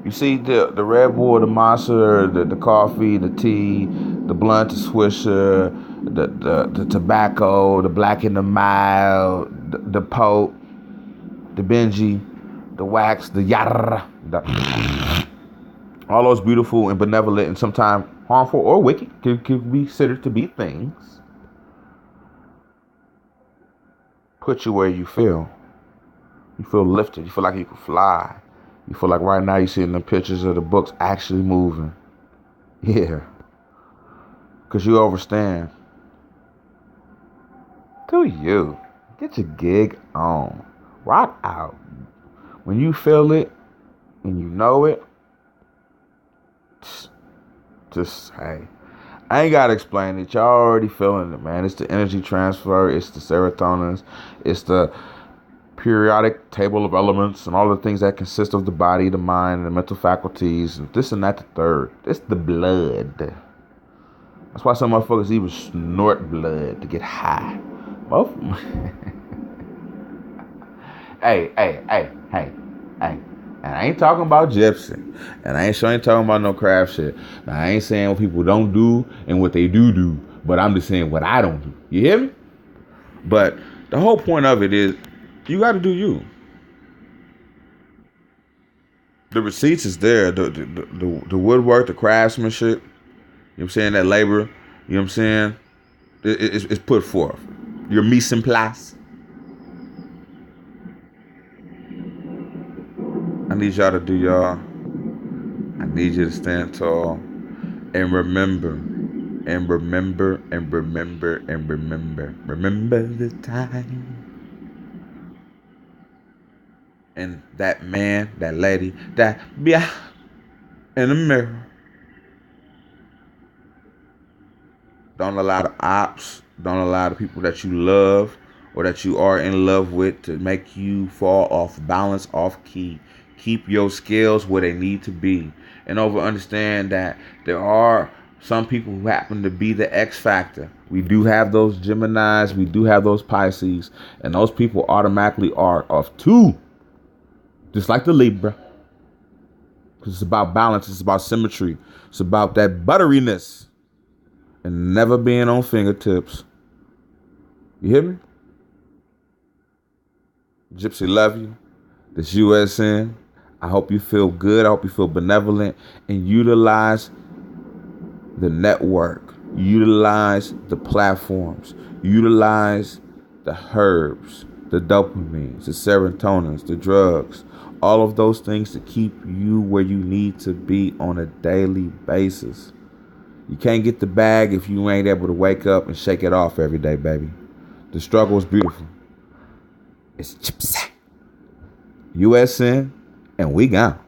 You see the Red Bull, the Monster, the coffee, the tea, the blunt, the Swisher, the tobacco, the Black and the Mild, the Pope, the Benji, the Wax, the Yara, all those beautiful and benevolent and sometimes harmful or wicked could be considered to be things. Put you where you feel. You feel lifted. You feel like you can fly. You feel like right now you're seeing the pictures of the books actually moving. Yeah. Because you understand. Do you. Get your gig on. Rock out. When you feel it and you know it, just, hey. I ain't got to explain it. Y'all already feeling it, man. It's the energy transfer. It's the serotonins. It's the periodic table of elements and all the things that consist of the body, the mind, and the mental faculties, and this and that, the third. It's the blood. That's why some motherfuckers even snort blood to get high. Hey. And I ain't talking about Gypsy. And I ain't talking about no craft shit. Now, I ain't saying what people don't do and what they do. But I'm just saying what I don't do. You hear me? But the whole point of it is, you got to do you. The receipts is there. The woodwork, the craftsmanship. You know what I'm saying? That labor. You know what I'm saying? It's put forth. Your mise en place. I need y'all to do y'all. I need you to stand tall. And remember. Remember the time. And that man, that lady, that yeah, in the mirror. Don't allow the ops, don't allow the people that you love or that you are in love with to make you fall off balance, off key. Keep your scales where they need to be. And understand that there are some people who happen to be the X factor. We do have those Geminis, we do have those Pisces, and those people automatically are of two. Just like the Libra. Because it's about balance. It's about symmetry. It's about that butteriness. And never being on fingertips. You hear me? Gypsy, love you. This USN. I hope you feel good. I hope you feel benevolent and utilize the network. Utilize the platforms. Utilize the herbs, the dopamines, the serotonins, the drugs, all of those things to keep you where you need to be on a daily basis. You can't get the bag if you ain't able to wake up and shake it off every day, baby. The struggle is beautiful. It's Gypsy. USN, and we gone.